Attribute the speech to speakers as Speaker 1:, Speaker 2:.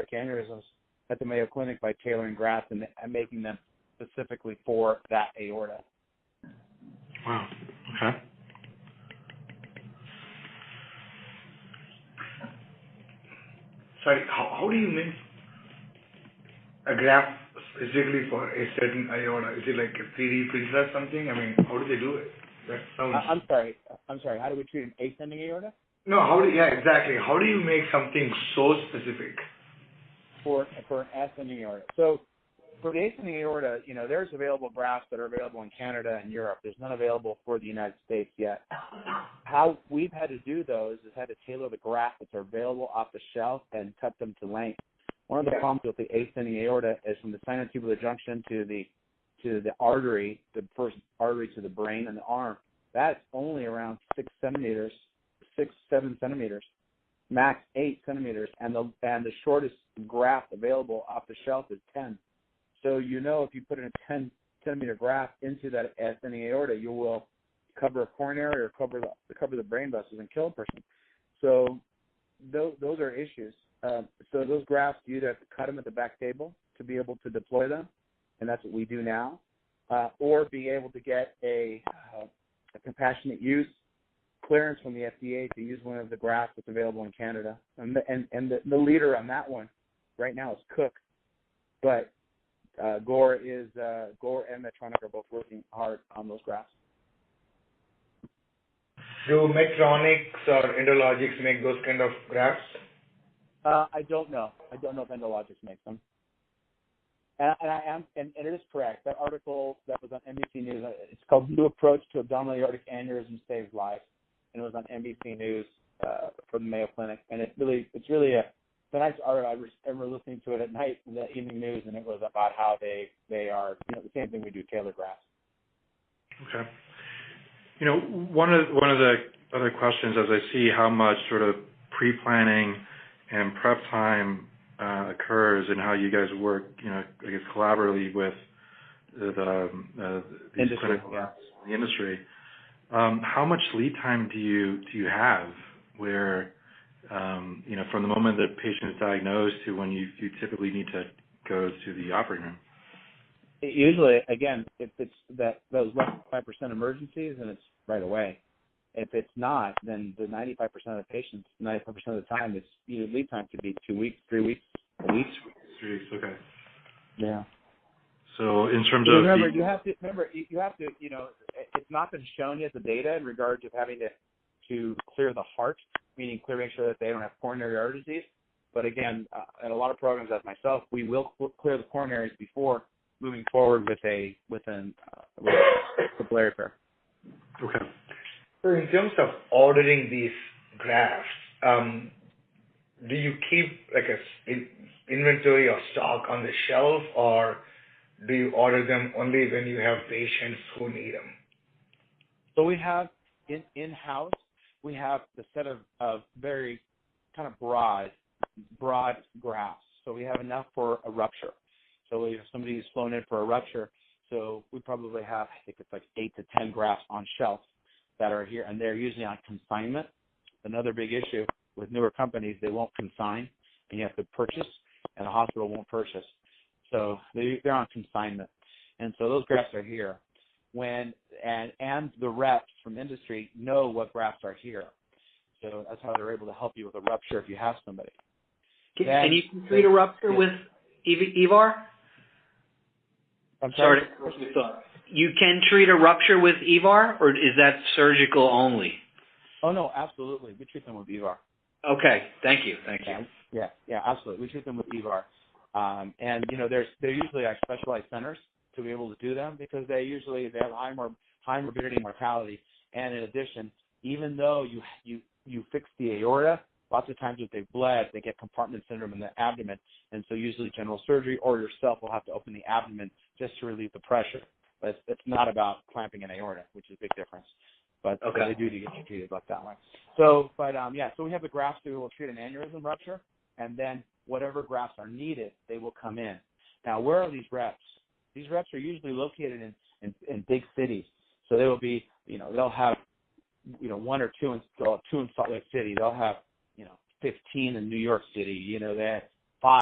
Speaker 1: aortic aneurysms at the Mayo Clinic by tailoring grafts and making them specifically for that aorta.
Speaker 2: Wow. Okay.
Speaker 3: Sorry, how do you make a graft specifically for a certain aorta? Is it like a 3D printer or something? I mean, how do they do it? That sounds...
Speaker 1: I'm sorry. How do we treat an ascending aorta?
Speaker 3: No, yeah, exactly. How do you make something so specific?
Speaker 1: For an ascending aorta. So for the ascending aorta, there's available grafts that are available in Canada and Europe. There's none available for the United States yet. How we've had to do those is had to tailor the grafts that are available off the shelf and cut them to length. One of the problems with the ascending aorta is from the sinotubular junction to the artery, the first artery to the brain and the arm. That's only around 6 centimeters, 7 centimeters, max 8 centimeters, and the shortest graft available off the shelf is 10. So if you put in a 10 centimeter graft into that ascending aorta, you will cover a coronary or cover the brain vessels and kill a person. So those are issues. So those grafts, you either have to cut them at the back table to be able to deploy them, and that's what we do now, or be able to get a compassionate use clearance from the FDA to use one of the grafts that's available in Canada. And the leader on that one right now is Cook, but Gore and Medtronic are both working hard on those grafts.
Speaker 3: Do Medtronics or Endologics make those kind of grafts?
Speaker 1: I don't know. I don't know if Endologics makes them. And it is correct. That article that was on NBC News, it's called "New Approach to Abdominal Aortic Aneurysm Saves Lives," and it was on NBC News for the Mayo Clinic. And it's really a nice article. I remember listening to it at night in the evening news, and it was about how they are the same thing we do, tailored grafts.
Speaker 2: Okay. One of the other questions, as I see how much sort of pre-planning and prep time occurs and how you guys work, I guess collaboratively with these clinical labs in the industry. How much lead time do you have where, from the moment that patient is diagnosed to when you typically need to go to the operating room?
Speaker 1: Usually, again, if it's those less than 5% emergencies, then it's right away. If it's not, then the 95% of the patients, 95% of the time, it's lead time could be 2 weeks, 3 weeks, a week.
Speaker 2: 3 weeks, okay.
Speaker 1: Yeah.
Speaker 2: So in terms of
Speaker 1: you have to it's not been shown yet the data in regards of having to clear the heart, meaning make sure that they don't have coronary artery disease. But again, in a lot of programs, as myself, we will clear the coronaries before moving forward with capillary repair.
Speaker 2: Okay.
Speaker 3: So in terms of ordering these grafts, do you keep like an inventory or stock on the shelf, or do you order them only when you have patients who need them?
Speaker 1: So we have in-house, we have the set of very kind of broad grafts. So we have enough for a rupture. So if somebody is flown in for a rupture, so we probably have, I think it's like 8 to 10 grafts on shelf that are here, and they're usually on consignment. Another big issue with newer companies, they won't consign, and you have to purchase, and the hospital won't purchase. So they're on consignment. And so those grafts are here. And the reps from industry know what grafts are here. So that's how they're able to help you with a rupture if you have somebody.
Speaker 4: Can you treat a rupture with EVAR?
Speaker 1: I'm sorry.
Speaker 4: You can treat a rupture with EVAR, or is that surgical only?
Speaker 1: Oh, no, absolutely. We treat them with EVAR.
Speaker 4: Okay, thank you.
Speaker 1: Yeah, absolutely. We treat them with EVAR. And, they're usually at specialized centers to be able to do them because they have high morbidity and mortality. And in addition, even though you fix the aorta, lots of times if they've bled, they get compartment syndrome in the abdomen. And so usually general surgery or yourself will have to open the abdomen just to relieve the pressure. But it's not about clamping an aorta, which is a big difference. But they do get you treated like that way. So we have the grafts that will treat an aneurysm rupture, and then whatever grafts are needed, they will come in. Now, where are these reps? These reps are usually located in big cities. So they will be, they'll have, 1 or 2 in Salt Lake City. They'll have, 15 in New York City. They have 5